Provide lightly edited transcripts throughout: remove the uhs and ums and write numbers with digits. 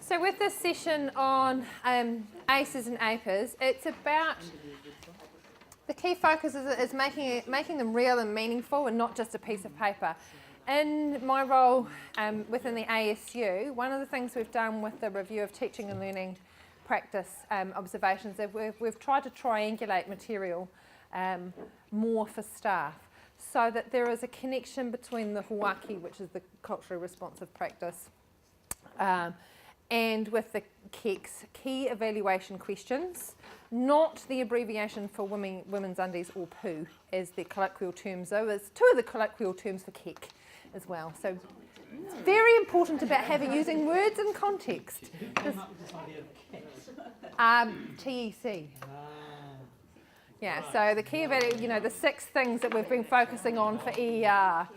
So with this session on ACEs and APAs, it's about, the key focus is making them real and meaningful and not just a piece of paper. In my role within the ASU, one of the things we've done with the review of teaching and learning practice observations is we've tried to triangulate material more for staff so that there is a connection between the Hawaki, which is the culturally responsive practice, and with the KECs, key evaluation questions, not the abbreviation for women's undies or poo as the colloquial terms, though there's two of the colloquial terms for KEC as well. So it's very important about using words in context. TEC. Yeah, so the key evaluation, the 6 things that we've been focusing on for EER.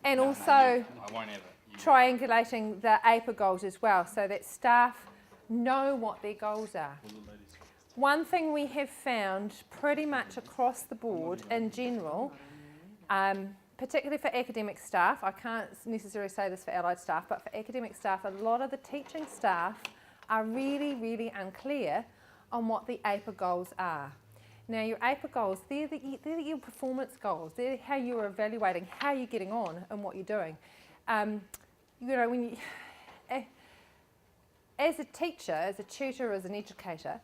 And also triangulating the APA goals as well, so that staff know what their goals are. One thing we have found pretty much across the board in general, particularly for academic staff, I can't necessarily say this for allied staff, but for academic staff, a lot of the teaching staff are really, really unclear on what the APA goals are. Now your APA goals, they're your performance goals, they're how you're evaluating, how you're getting on and what you're doing. When you, as a teacher, as a tutor, as an educator,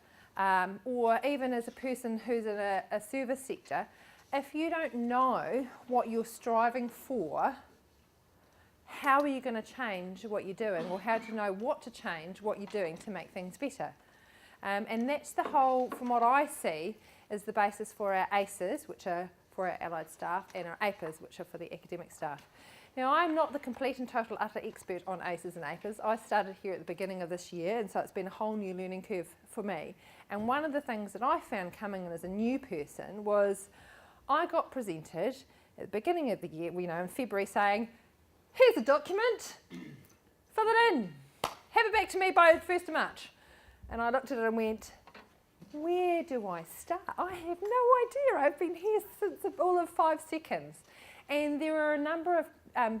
or even as a person who's in a service sector, if you don't know what you're striving for, how are you going to change what you're doing, or how do you know what to change what you're doing to make things better? And that's the whole, from what I see, is the basis for our ACEs, which are for our allied staff, and our APAs, which are for the academic staff. Now, I'm not the complete and total utter expert on ACEs and APAs. I started here at the beginning of this year, and so it's been a whole new learning curve for me. And one of the things that I found coming in as a new person was I got presented at the beginning of the year, in February, saying, here's a document, fill it in, have it back to me by the 1st of March. And I looked at it and went, where do I start? I have no idea. I've been here since all of 5 seconds. And there are a number of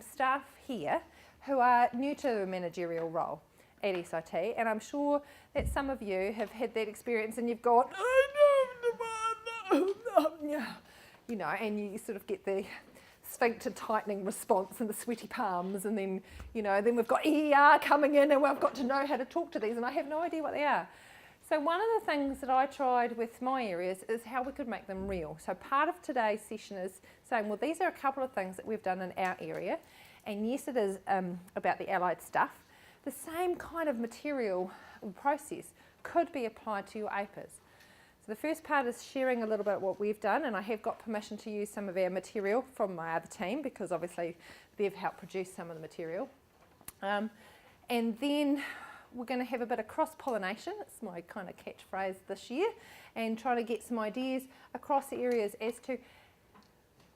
staff here who are new to the managerial role at SIT, and I'm sure that some of you have had that experience and you've gone, and you sort of get the sphincter tightening response and the sweaty palms, and then, then we've got EER coming in and we've got to know how to talk to these, and I have no idea what they are. So one of the things that I tried with my areas is how we could make them real. So part of today's session is saying, well, these are a couple of things that we've done in our area, and yes, it is about the allied stuff. The same kind of material process could be applied to your APAs. So the first part is sharing a little bit what we've done, and I have got permission to use some of our material from my other team because obviously they've helped produce some of the material. And then we're going to have a bit of cross-pollination, it's my kind of catchphrase this year, and try to get some ideas across the areas as to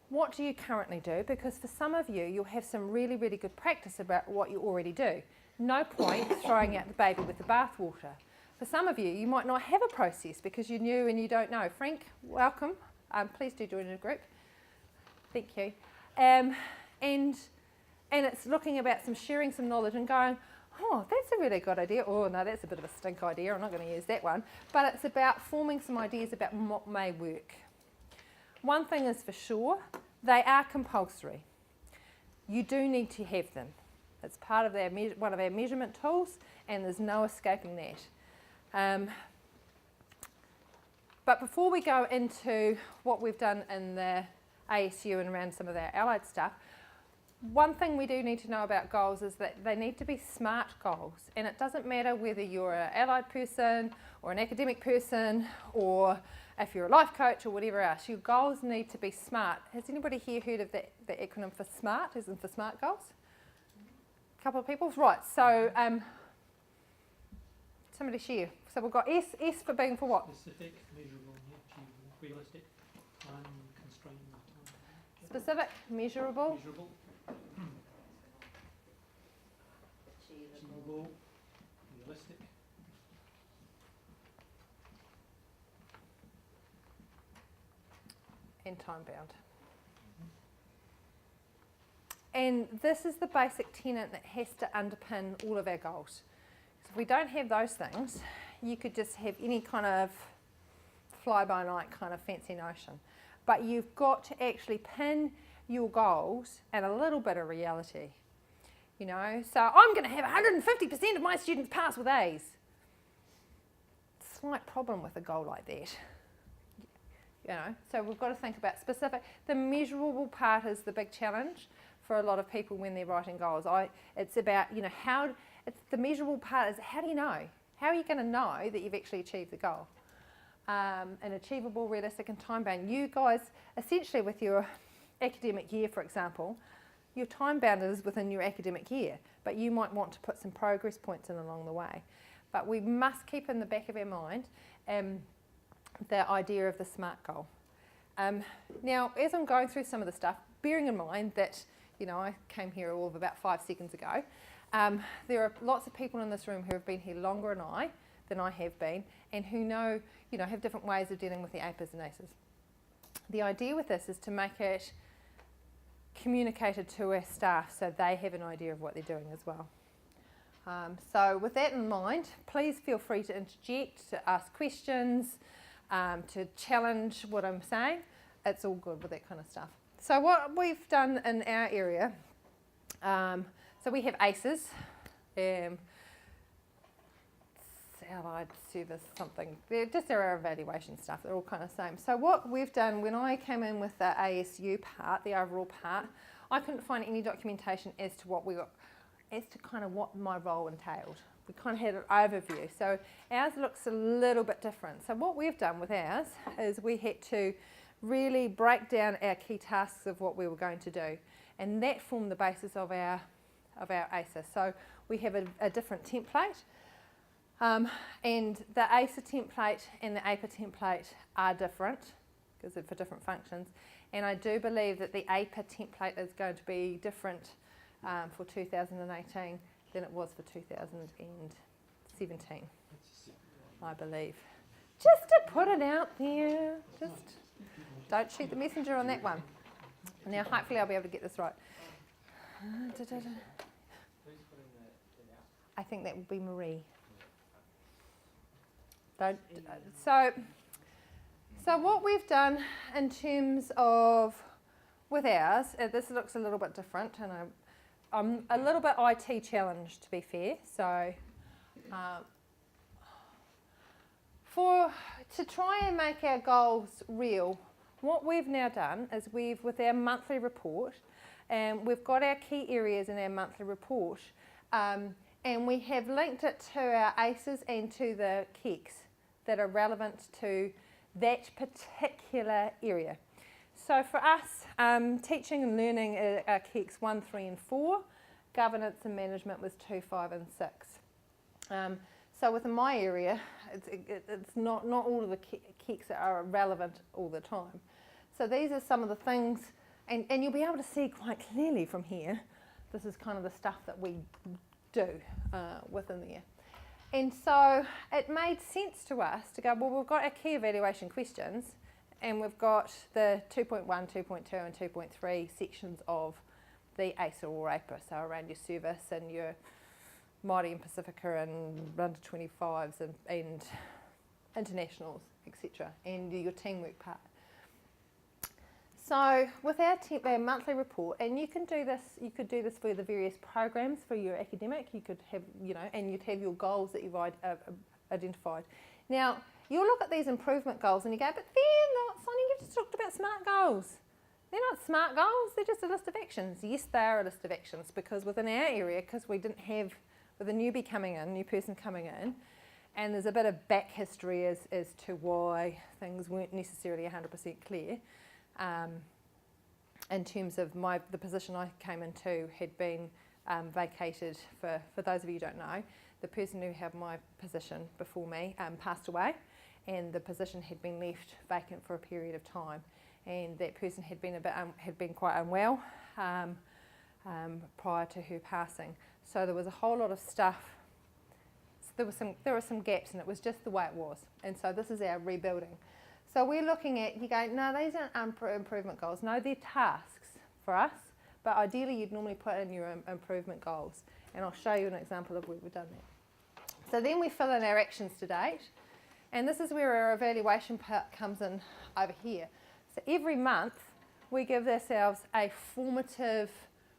what do you currently do, because for some of you, you'll have some really, really good practice about what you already do. No point throwing out the baby with the bathwater. For some of you, you might not have a process because you're new and you don't know. Frank, welcome. Please do join the group. Thank you. And it's looking about sharing some knowledge and going, oh, that's a really good idea. Oh, no, that's a bit of a stink idea. I'm not going to use that one. But it's about forming some ideas about what may work. One thing is for sure, they are compulsory. You do need to have them. It's part of one of our measurement tools, and there's no escaping that. But before we go into what we've done in the ASU and around some of our allied stuff, one thing we do need to know about goals is that they need to be SMART goals, and it doesn't matter whether you're an allied person or an academic person or if you're a life coach or whatever else. Your goals need to be SMART. Has anybody here heard of the acronym for SMART, as in for SMART goals? A couple of people? Right, so somebody share. So we've got S for being for what? Specific, measurable, achievable, realistic, constrained. Specific, measurable. Achievable, realistic. And time bound. And this is the basic tenet that has to underpin all of our goals. So if we don't have those things, you could just have any kind of fly-by-night kind of fancy notion. But you've got to actually pin your goals and a little bit of reality. You know, so I'm going to have 150% of my students pass with A's. Slight problem with a goal like that. You know, so we've got to think about specific. The measurable part is the big challenge for a lot of people when they're writing goals. It's about, you know, the measurable part is how do you know? How are you going to know that you've actually achieved the goal? And achievable, realistic and time-bound. You guys, essentially with your academic year, for example, your time-bound is within your academic year, but you might want to put some progress points in along the way. But we must keep in the back of our mind the idea of the SMART goal. Now, as I'm going through some of the stuff, bearing in mind that, you know, I came here all of about 5 seconds ago, there are lots of people in this room who have been here longer than I have been, and who know, you know, have different ways of dealing with the APAs and ACEs. The idea with this is to make it communicated to our staff so they have an idea of what they're doing as well. So with that in mind, please feel free to interject, to ask questions, to challenge what I'm saying. It's all good with that kind of stuff. So what we've done in our area, so we have ACEs, allied service something, they're just our evaluation stuff, they're all kind of the same. So what we've done, when I came in with the ASU part, the overall part, I couldn't find any documentation as to what kind of what my role entailed. We kind of had an overview. So ours looks a little bit different. So what we've done with ours is we had to really break down our key tasks of what we were going to do. And that formed the basis of our ACES. So we have a different template. And the ACES template and the APA template are different because they're for different functions. And I do believe that the APA template is going to be different for 2018 than it was for 2017, I believe. Just to put it out there, just don't shoot the messenger on that one. Now hopefully I'll be able to get this right. I think that would be Marie. So what we've done in terms of with ours, this looks a little bit different, and I'm a little bit IT challenged, to be fair. So to try and make our goals real, what we've now done is with our monthly report, and we've got our key areas in our monthly report, and we have linked it to our ACEs and to the KECs that are relevant to that particular area. So for us, teaching and learning are KECs 1, 3 and 4. Governance and management was 2, 5 and 6. So within my area, it's not all of the KECs are relevant all the time. So these are some of the things, and you'll be able to see quite clearly from here, this is kind of the stuff that we do within there. And so it made sense to us to go, well, we've got our key evaluation questions, and we've got the 2.1, 2.2 and 2.3 sections of the ACE or APA, so around your service and your Māori and Pacifica and under 25s and internationals, etc., and your teamwork part. So with our monthly report, and you could do this for the various programs for your academic, you could have, you know, and you'd have your goals that you've identified. Now, you'll look at these improvement goals and you go, but they're not, Sonia, you've just talked about SMART goals. They're not SMART goals, they're just a list of actions. Yes, they are a list of actions, because within our area, because we didn't have, with a newbie coming in, new person coming in, and there's a bit of back history as to why things weren't necessarily 100% clear. In terms of the position I came into had been vacated. For those of you who don't know, the person who had my position before me passed away, and the position had been left vacant for a period of time, and that person had been quite unwell prior to her passing. So there was a whole lot of stuff. There were some gaps, and it was just the way it was. And so this is our rebuilding. So we're looking at, you go, no, these aren't improvement goals. No, they're tasks for us, but ideally you'd normally put in your improvement goals, and I'll show you an example of where we've done that. So then we fill in our actions to date, and this is where our evaluation part comes in over here. So every month we give ourselves a formative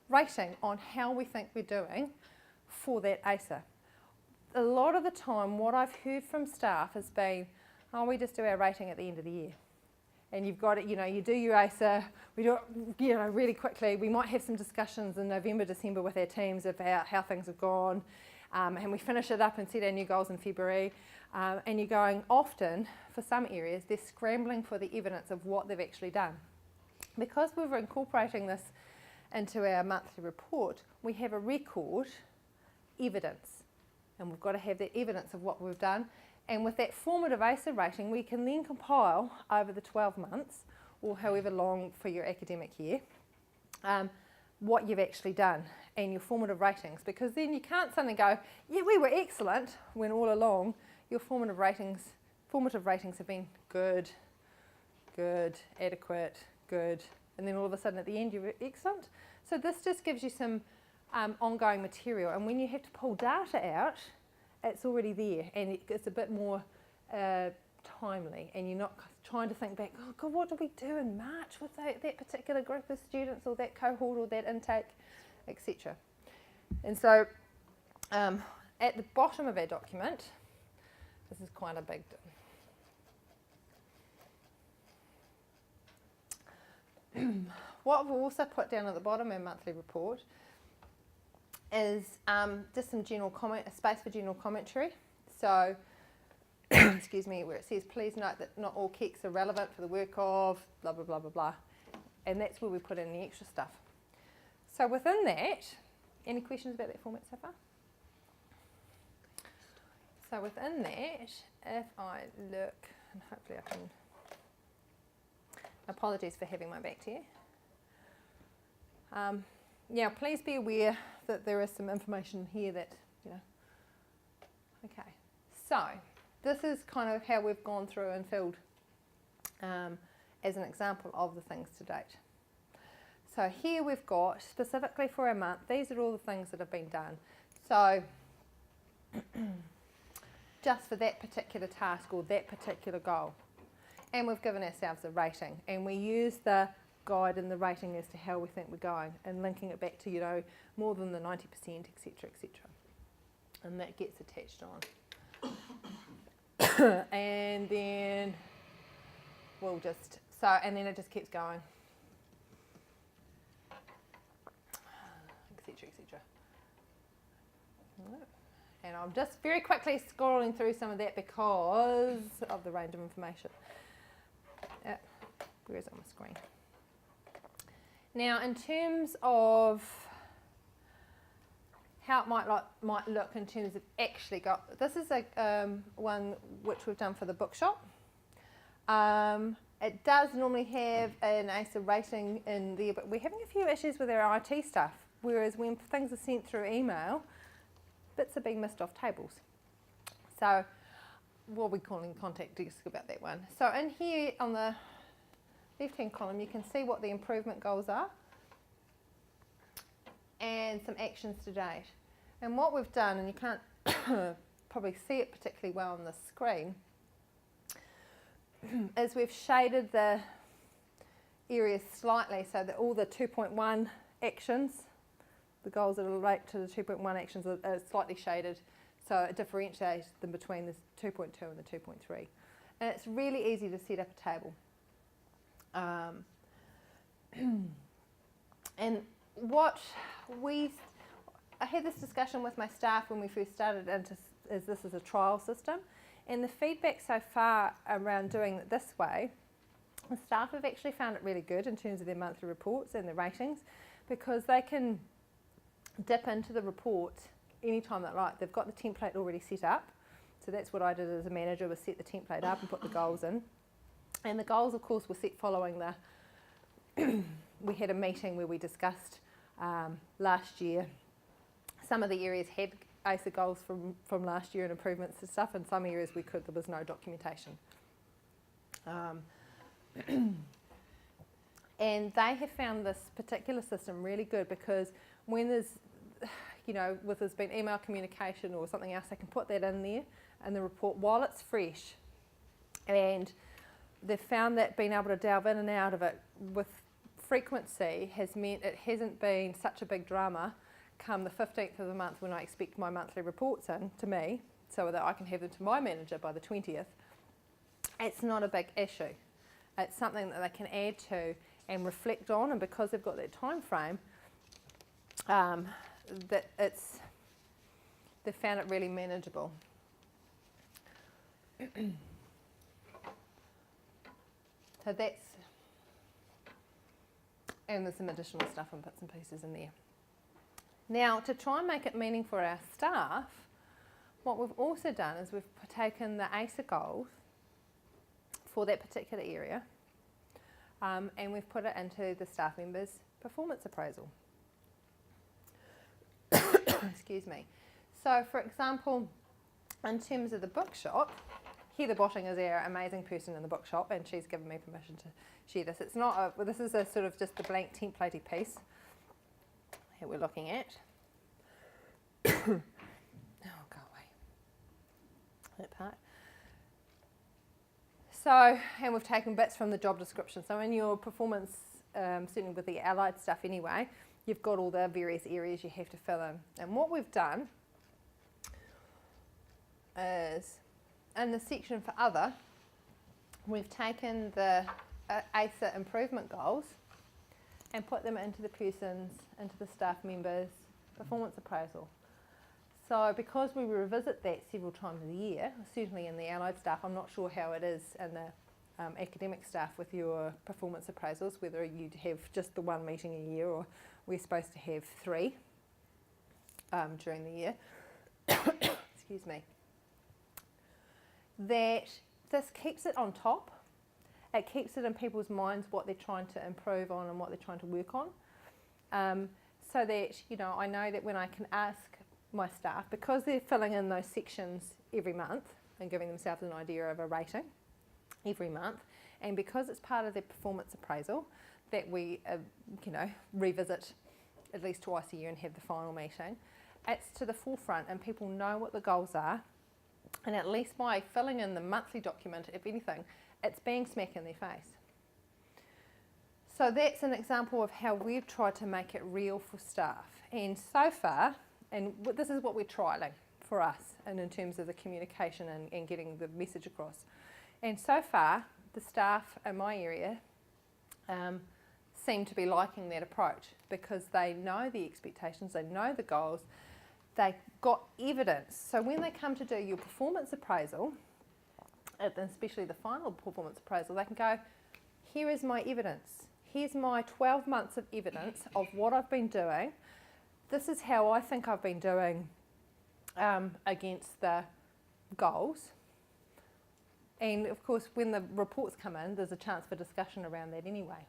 rating on how we think we're doing for that ACER. A lot of the time what I've heard from staff has been, oh, we just do our rating at the end of the year. And you've got it, you know, you do your ACER, we do it, you know, really quickly. We might have some discussions in November, December with our teams about how things have gone, and we finish it up and set our new goals in February. And you're going, often, for some areas, they're scrambling for the evidence of what they've actually done. Because we're incorporating this into our monthly report, we have a record evidence, and we've got to have that evidence of what we've done. And with that formative ACER rating, we can then compile over the 12 months, or however long for your academic year, what you've actually done and your formative ratings. Because then you can't suddenly go, yeah, we were excellent, when all along your formative ratings have been good, good, adequate, good, and then all of a sudden at the end you're excellent. So this just gives you some ongoing material, and when you have to pull data out, it's already there, and it's a bit more timely, and you're not trying to think back, oh God, what did we do in March with that particular group of students, or that cohort, or that intake, etc. And so at the bottom of our document, this is quite a big what we'll also put down at the bottom of our monthly report is just some general comment, a space for general commentary. So, excuse me, where it says, please note that not all KECs are relevant for the work of blah, blah, blah, blah, blah. And that's where we put in the extra stuff. So within that, any questions about that format so far? So within that, if I look, and hopefully I can, apologies for having my back to you. Yeah, please be aware that there is some information here that, you know. Okay, so this is kind of how we've gone through and filled as an example of the things to date. So here we've got, specifically for our month, these are all the things that have been done. So just for that particular task or that particular goal. And we've given ourselves a rating, and we use the guide and the rating as to how we think we're going, and linking it back to, you know, more than the 90%, etc., etc. And that gets attached on. And then we'll just, so, and then it just keeps going, etc., etc. And I'm just very quickly scrolling through some of that because of the range of information. Where is it on the screen? Now, in terms of how it might look in terms of actually got, this is a one which we've done for the bookshop. It does normally have an ACER rating in there, but we're having a few issues with our IT stuff, whereas when things are sent through email, bits are being missed off tables. So we'll be calling contact desk about that one. So in here on the left-hand column, you can see what the improvement goals are and some actions to date. And what we've done, and you can't probably see it particularly well on the screen, is we've shaded the areas slightly so that all the 2.1 actions, the goals that relate to the 2.1 actions are slightly shaded, so it differentiates them between the 2.2 and the 2.3. And it's really easy to set up a table. And what I had this discussion with my staff when we first started into is this is a trial system, and the feedback so far around doing it this way, the staff have actually found it really good in terms of their monthly reports and their ratings, because they can dip into the report anytime they like. They've got the template already set up, so that's what I did as a manager, was set the template up and put the goals in. And the goals, of course, were set following the we had a meeting where we discussed last year. Some of the areas had ACER goals from last year and improvements and stuff, and some areas we could, there was no documentation. And they have found this particular system really good because when there's, with there's been email communication or something else, they can put that in there in the report while it's fresh. And they've found that being able to delve in and out of it with frequency has meant it hasn't been such a big drama come the 15th of the month when I expect my monthly reports in to me so that I can have them to my manager by the 20th. It's not a big issue. It's something that they can add to and reflect on, and because they've got that time frame, they've found it really manageable. So that's, and there's some additional stuff and bits and pieces in there. Now, to try and make it meaningful for our staff, what we've also done is we've taken the ACER goals for that particular area, and we've put it into the staff members' performance appraisal. Excuse me. So, for example, in terms of the bookshop, Heather Botting is our amazing person in the bookshop, and she's given me permission to share this. It's not this is a sort of just a blank templatey piece that we're looking at. Oh, go away. That part. So, and we've taken bits from the job description. So in your performance, certainly with the allied stuff anyway, you've got all the various areas you have to fill in. And what we've done is, in the section for other, we've taken the ACER improvement goals and put them into the staff members' performance appraisal. So because we revisit that several times a year, certainly in the allied staff, I'm not sure how it is in the academic staff with your performance appraisals, whether you'd have just the one meeting a year or we're supposed to have 3 during the year. Excuse me. That this keeps it on top. It keeps it in people's minds what they're trying to improve on and what they're trying to work on. So that, I know that when I can ask my staff, because they're filling in those sections every month and giving themselves an idea of a rating every month, and because it's part of their performance appraisal that we, revisit at least twice a year and have the final meeting, it's to the forefront and people know what the goals are, and at least by filling in the monthly document, if anything, it's being smack in their face. So that's an example of how we've tried to make it real for staff. And so far, and this is what we're trialling for us, and in terms of the communication and getting the message across. And so far, the staff in my area seem to be liking that approach because they know the expectations, they know the goals, they've got evidence. So when they come to do your performance appraisal, especially the final performance appraisal, they can go, here is my evidence. Here's my 12 months of evidence of what I've been doing. This is how I think I've been doing against the goals. And of course, when the reports come in, there's a chance for discussion around that anyway.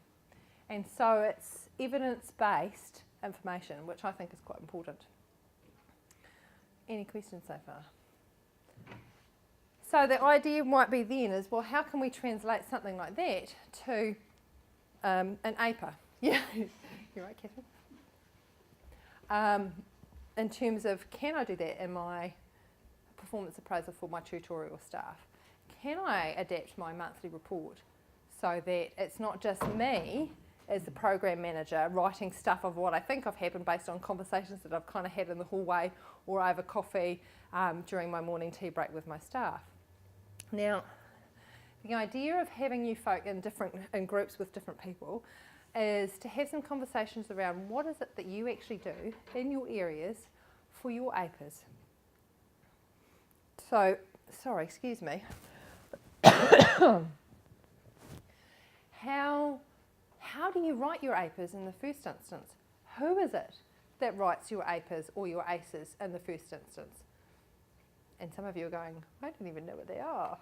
And so it's evidence-based information, which I think is quite important. Any questions so far? So the idea might be then is, well, how can we translate something like that to an APA? Yeah, you're right, Catherine. In terms of, can I do that in my performance appraisal for my tutorial staff? Can I adapt my monthly report so that it's not just me as the program manager writing stuff of what I think have happened based on conversations that I've kind of had in the hallway or over coffee during my morning tea break with my staff. Now, the idea of having you folk in groups with different people is to have some conversations around what is it that you actually do in your areas for your APAs. So, sorry, excuse me. How do you write your APAs in the first instance? Who is it that writes your APAs or your ACEs in the first instance? And some of you are going, I don't even know what they are.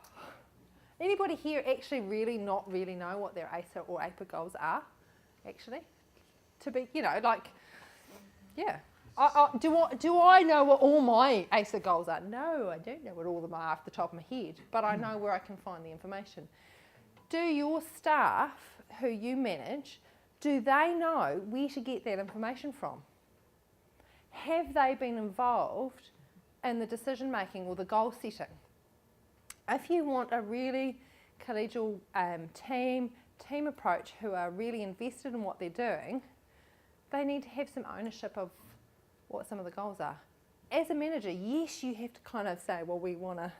Anybody here actually not really know what their ACER or APA goals are? Actually, to be, yeah. Do I know what all my ACER goals are? No, I don't know what all of them are off the top of my head, but I know where I can find the information. Do your staff who you manage do they know where to get that information from? Have they been involved in the decision making or the goal setting? If you want a really collegial team approach who are really invested in what they're doing, they need to have some ownership of what some of the goals are. As a manager, yes, you have to kind of say, well, we want to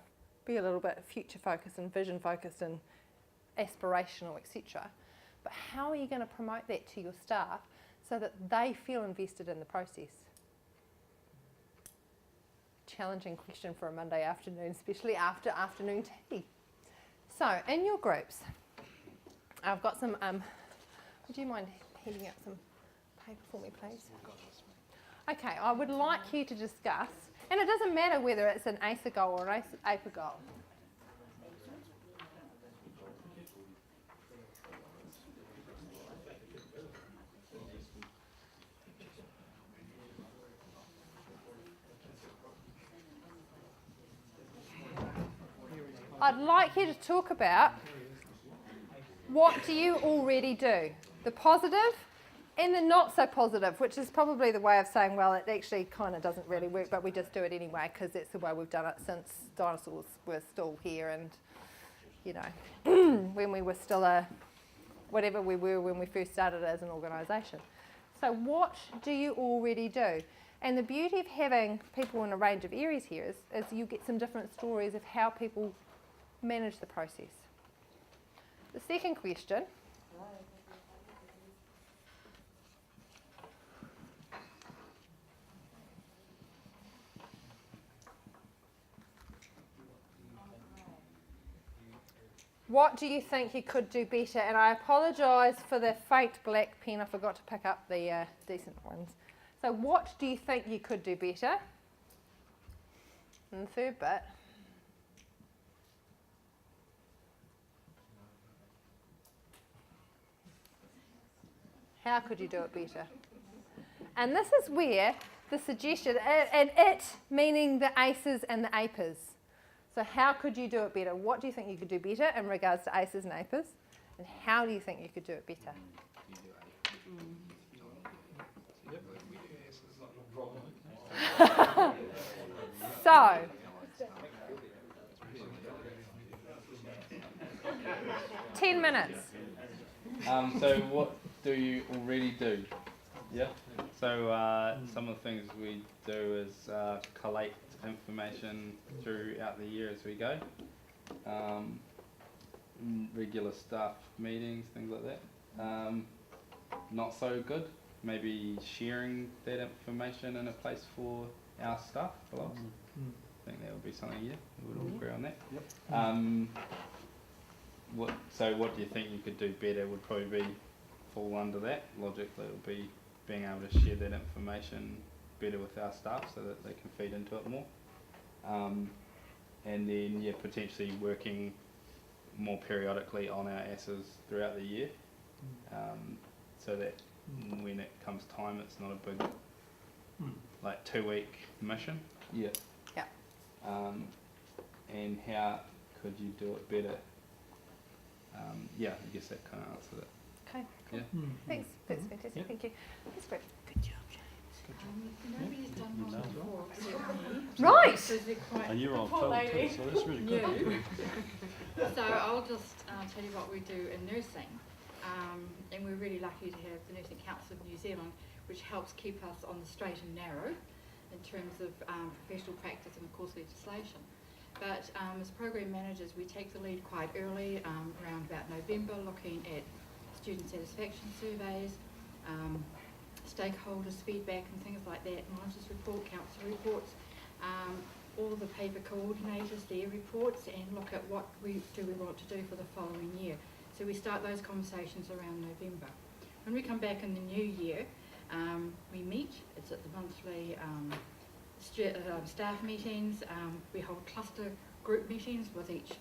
be a little bit future focused and vision focused and aspirational, etc. But how are you going to promote that to your staff so that they feel invested in the process? Challenging question for a Monday afternoon, especially after afternoon tea. So, in your groups, I've got some, would you mind handing out some paper for me, please? Okay, I would like you to discuss, and it doesn't matter whether it's an ACER goal or an APA goal. I'd like you to talk about what do you already do, the positive and the not so positive, which is probably the way of saying, well, it actually kind of doesn't really work, but we just do it anyway because that's the way we've done it since dinosaurs were still here and, you know, when we were still whatever we were when we first started as an organisation. So what do you already do? And the beauty of having people in a range of areas here is you get some different stories of how people manage the process. The second question, what do you think you could do better? And I apologise for the faint black pen, I forgot to pick up the decent ones. So what do you think you could do better? And the third bit. How could you do it better? And this is where the suggestion, and it meaning the ACEs and the APAs. So how could you do it better? What do you think you could do better in regards to ACEs and APAs? And how do you think you could do it better? So, ten minutes. So what do you already do? Yeah. So some of the things we do is collate information throughout the year as we go. Regular staff meetings, things like that. Not so good. Maybe sharing that information in a place for our staff below us. I think that would be something, yeah, we would all agree on that. Yep. What do you think you could do better would probably fall under that. Logically it would be being able to share that information better with our staff so that they can feed into it more. And then, yeah, potentially working more periodically on our ASSs throughout the year, so that when it comes time, it's not a big, like 2-week mission. Yeah. Yeah. And how could you do it better? Yeah, I guess that kind of answers it. Okay, cool. Yeah. Thanks, that's fantastic, Yeah. thank you. That's great. Good job, Nobody's done one before except me. Right. So they're quite And you're on poor film lady. too, so that's really good. New. So I'll just tell you what we do in nursing. And we're really lucky to have the Nursing Council of New Zealand, which helps keep us on the straight and narrow in terms of professional practice and of course legislation. But as program managers, we take the lead quite early, around about November, looking at student satisfaction surveys, stakeholders' feedback and things like that, monitors report, council reports, all the paper coordinators, their reports, and look at what we want to do for the following year. So we start those conversations around November. When we come back in the new year, we meet. It's at the monthly staff meetings. We hold cluster group meetings with each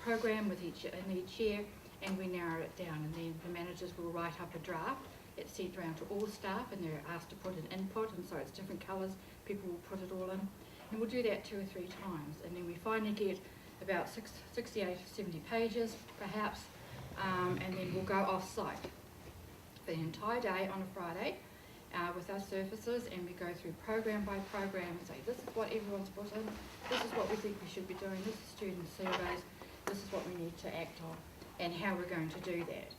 program, in each year, and we narrow it down. And then the managers will write up a draft. It's sent around to all staff, and they're asked to put an input, and so it's different colours. People will put it all in, and we'll do that 2 or 3 times. And then we finally get about 68 or 70 pages, perhaps, and then we'll go off-site. for the entire day on a Friday with our services, and we go through program by program and say, this is what everyone's put in, this is what we think we should be doing, this is student surveys, this is what we need to act on, and how we're going to do that.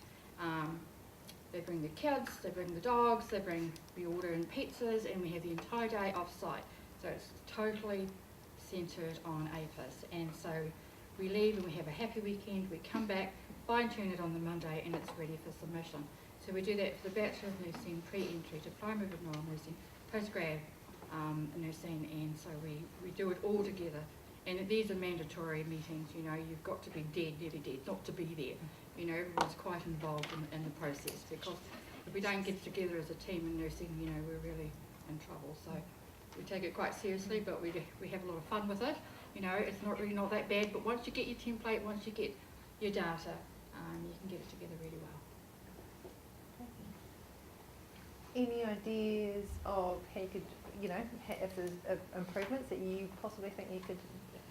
They bring the kids, they bring the dogs, we order in pizzas, and we have the entire day off-site. So it's totally centred on APIS. And so we leave and we have a happy weekend, we come back, fine-tune it on the Monday, and it's ready for submission. So we do that for the Bachelor of Nursing, pre-entry, Diploma of Admiral Nursing, postgrad nursing, and so we do it all together. And these are mandatory meetings, you know, you've got to be dead, nearly dead, not to be there. You know, everyone's quite involved in the process, because if we don't get together as a team in nursing, you know, we're really in trouble. So we take it quite seriously, but we have a lot of fun with it. You know, it's not really not that bad, but once you get your template, once you get your data, you can get it together really well. Any ideas of how you could, you know, if there's improvements that you possibly think you could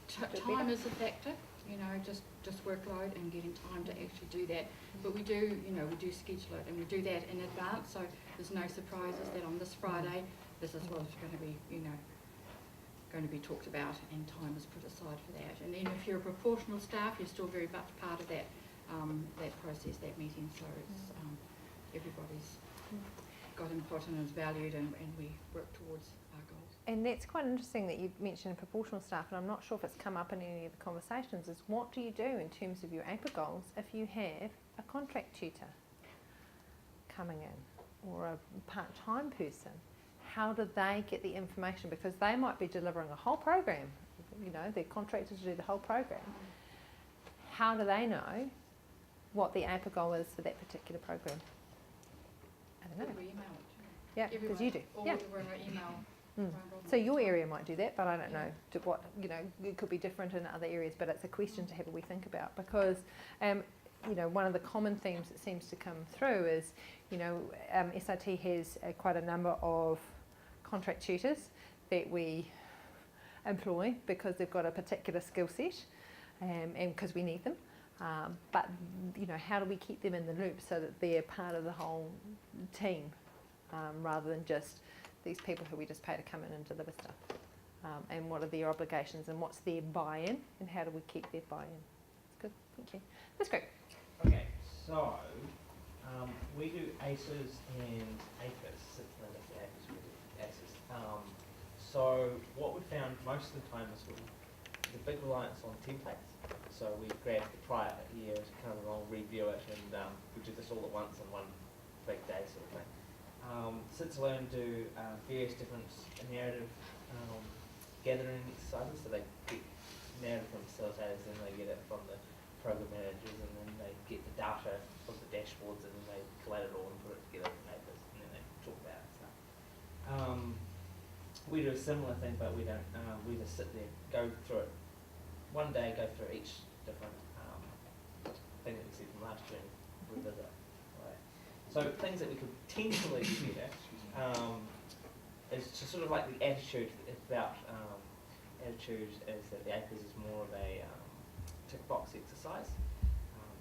do Time better? is a factor, you know, just workload and getting time to actually do that. But we do, you know, we do schedule it, and we do that in advance, so there's no surprises that on this Friday, this is what's going to be, you know, going to be talked about, and time is put aside for that. And then if you're a proportional staff, you're still very much part of that that process, that meeting, so it's everybody's got input and is valued, and we work towards our goals. And that's quite interesting that you mentioned proportional staff, and I'm not sure if it's come up in any of the conversations, is what do you do in terms of your APA goals if you have a contract tutor coming in or a part-time person? How do they get the information? Because they might be delivering a whole program, you know, they're contracted to do the whole program. How do they know what the APA goal is for that particular program? I don't know. We email it. Yeah, because you do. Or Yeah. we're going to email. So your area might do that, but I don't know to what, you know, it could be different in other areas, but it's a question to have a wee think about, because you know, one of the common themes that seems to come through is, you know, SRT has quite a number of contract tutors that we employ because they've got a particular skill set and because we need them. But, you know, how do we keep them in the loop so that they're part of the whole team rather than just these people who we just pay to come in and deliver stuff? And what are their obligations and what's their buy-in and how do we keep their buy-in? That's good, thank you. That's great. Okay, so we do ACES and APIS, ACES. So what we found most of the time is the big reliance on templates. So we grab the prior year, come along, review it, and we do this all at once in one big day sort of thing. Since learn do various different narrative gathering exercises, so they get narrative from facilitators, and they get it from the program managers, and then they get the data of the dashboards, and then they collate it all and put it together in papers, and then they talk about it. So, we do a similar thing, but we don't. We just sit there, go through it one day, go through each different thing that we see from last year, and revisit. Right. So things that we could potentially do there is to sort of like the attitude about attitude is that the APIS is more of a tick box exercise.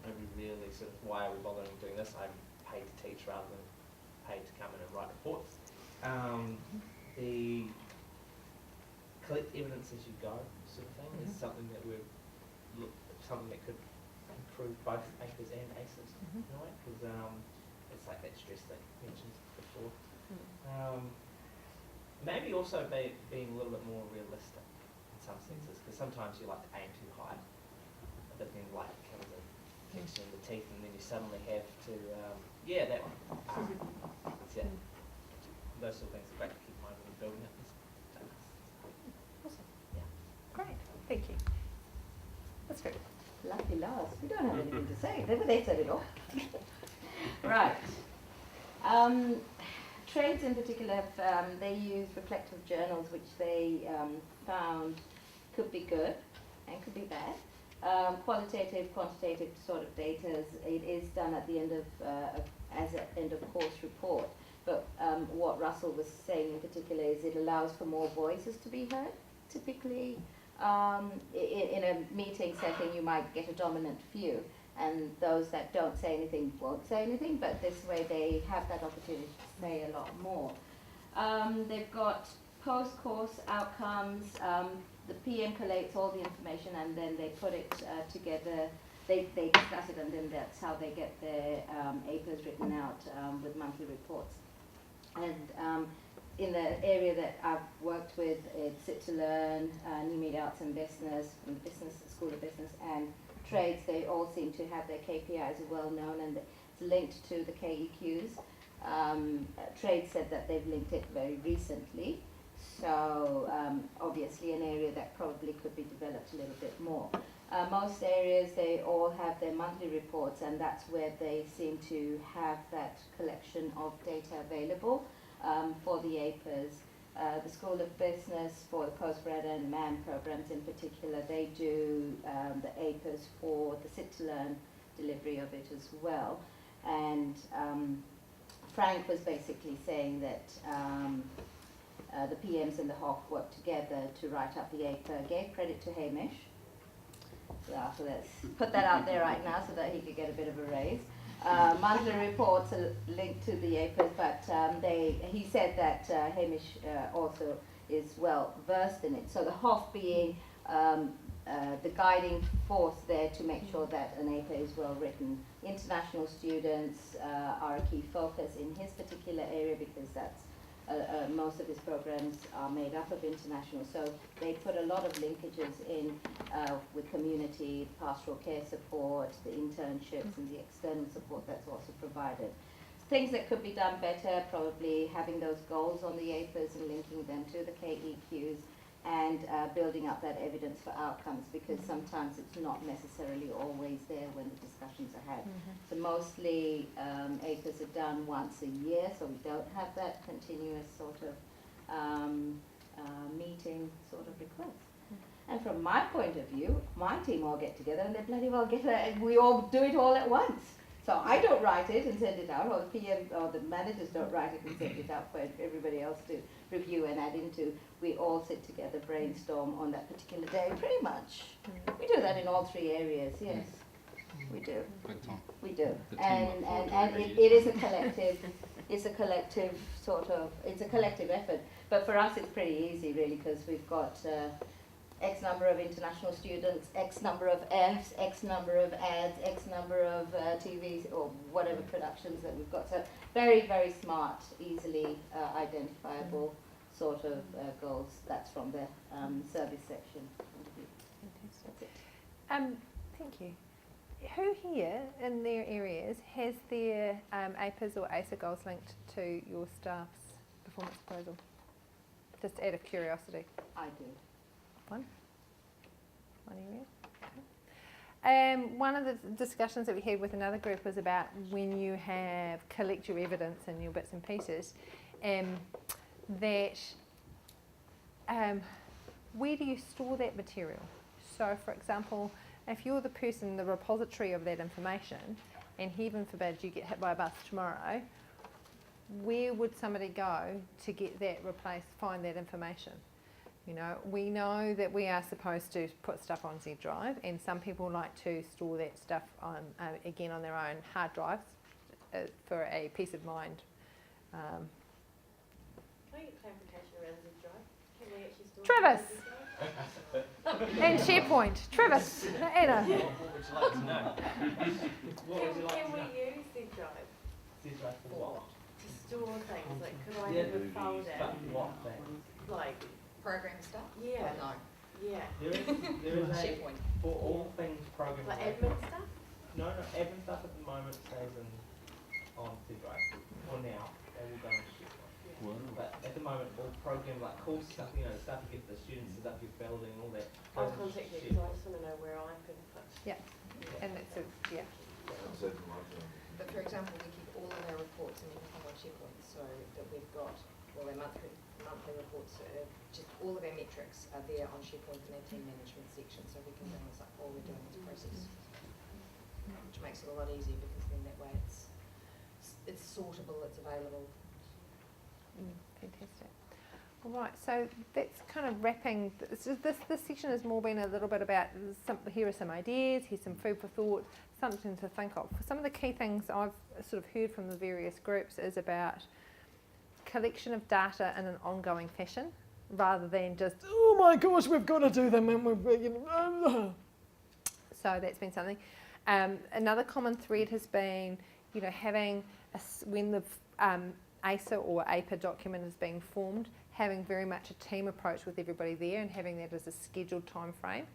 And we really sort of, why are we bothering doing this? I'm paid to teach rather than paid to come in and write reports. The collect evidence as you go sort of thing is something that something that could improve both APIS and ACES in a way, because it's like that stress that you mentioned before. Maybe also being a little bit more realistic in some senses, because sometimes you like to aim too high, but then light comes in, kicks you in the teeth, and then you suddenly have to, yeah, that one. Yeah. Those sort of things are great to keep in mind when you're building it. Awesome. Yeah. Great, thank you. That's good. Lucky last. We don't have anything to say. They said it all. Right. Trades in particular, they use reflective journals, which they found could be good and could be bad. Qualitative, quantitative sort of data, it is done at the end of, as an end of course report. But what Russell was saying in particular is it allows for more voices to be heard. Typically, in a meeting setting, you might get a dominant view. and those that don't say anything won't say anything, but this way they have that opportunity to say a lot more. They've got post-course outcomes. The PM collates all the information and then they put it together. They discuss it, and then that's how they get their APAs written out with monthly reports. And in the area that I've worked with, it's Sit to Learn, New Media Arts and Business, from the Business School of Business, and Trades. They all seem to have their KPIs well known, and it's linked to the KEQs. Trades said that they've linked it very recently, so obviously an area that probably could be developed a little bit more. Most areas, they all have their monthly reports, and that's where they seem to have that collection of data available for the APAs. The School of Business, for the postgrad and MAM programs in particular, they do the APAs for the Sit to Learn delivery of it as well. And Frank was basically saying that the PMs and the HOC worked together to write up the APA, gave credit to Hamish. So let's put that out there right now so that he could get a bit of a raise. Monthly reports are linked to the APAs, but he said that Hamish also is well versed in it. So the HOF being the guiding force there to make sure that an APA is well written. International students are a key focus in his particular area because that's most of his programs are made up of international, so they put a lot of linkages in with community, pastoral care support, the internships and the external support that's also provided. Things that could be done better, probably having those goals on the APAs and linking them to the KEQs, and building up that evidence for outcomes, because sometimes it's not necessarily always there when the discussions are had. So mostly APAs are done once a year, so we don't have that continuous sort of meeting sort of request. And from my point of view, my team all get together and they bloody well we all do it all at once. So I don't write it and send it out, or the PM or the managers don't write it and send it out for everybody else to review and add into. We all sit together, brainstorm on that particular day, pretty much. We do that in all three areas, yes. We do. Big time. We do. The And teamwork it is a collective, it's a collective sort of, it's a collective effort. But for us it's pretty easy really, because we've got X number of international students, X number of Fs, X number of ads, X number of TVs or whatever productions that we've got. So very, very smart, easily identifiable sort of goals. That's from the service section. That's it. Thank you. Who here in their areas has their APAs or ASA goals linked to your staff's performance appraisal? Just out of curiosity. I do. One area. One of the discussions that we had with another group was about when you collect your evidence and your bits and pieces, that where do you store that material? So, for example, if you're the person, the repository of that information, and heaven forbid you get hit by a bus tomorrow, where would somebody go to get that replaced, find that information? You know, we know that we are supposed to put stuff on Z drive, and some people like to store that stuff on, again, on their own hard drives for a peace of mind. Can I get clarification around Z drive? Can we actually store Travis! Z drive? And SharePoint. Travis, Anna. What would you like to know? What would you like Can to we know? use Z drive Z drive for what? to store things? Like, could I Yeah, have a folder? but what thing? Like, Program stuff? yeah, No. yeah. There is a, SharePoint. for all things program Like related. admin stuff? No, admin stuff at the moment stays on Z drive. For now, they will go on SharePoint. But at the moment, all program like course stuff, you know, stuff you give the students, stuff you're building, all that. I'll goes on contact you SharePoint. because I just want to know where I can put. Yeah, and it's yeah. But for example, we keep all of our reports and everything on SharePoint, so that we've got all our monthly reports, just all of our metrics are there on SharePoint in our team management section, so we can bring this up while we're doing this process, which makes it a lot easier because then that way it's sortable, it's available. Fantastic. Right, so that's kind of wrapping. This section has more been a little bit about here are some ideas, here's some food for thought, something to think of. Some of the key things I've sort of heard from the various groups is about collection of data in an ongoing fashion, rather than just, oh my gosh, we've got to do them, and so that's been something. Another common thread has been, having when the ASA or APA document is being formed, having very much a team approach with everybody there and having that as a scheduled time frame,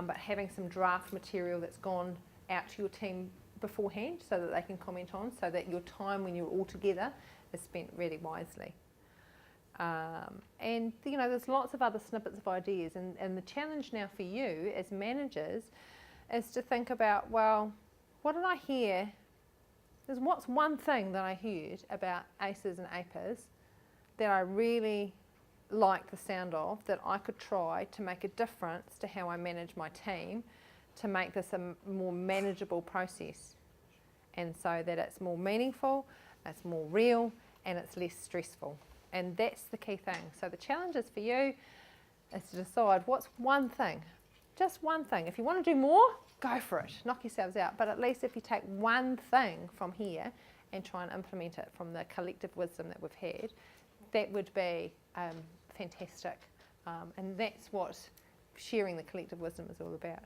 but having some draft material that's gone out to your team beforehand so that they can comment on, so that your time when you're all together is spent really wisely. And there's lots of other snippets of ideas, and the challenge now for you as managers is to think about, well, what did I hear? What's one thing that I heard about ACEs and APAs that I really like the sound of, that I could try to make a difference to how I manage my team, to make this a more manageable process, and so that it's more meaningful, it's more real, and it's less stressful. And that's the key thing. So the challenge is for you is to decide what's one thing, just one thing. If you want to do more, go for it, knock yourselves out. But at least if you take one thing from here and try and implement it from the collective wisdom that we've had, that would be fantastic. And that's what sharing the collective wisdom is all about.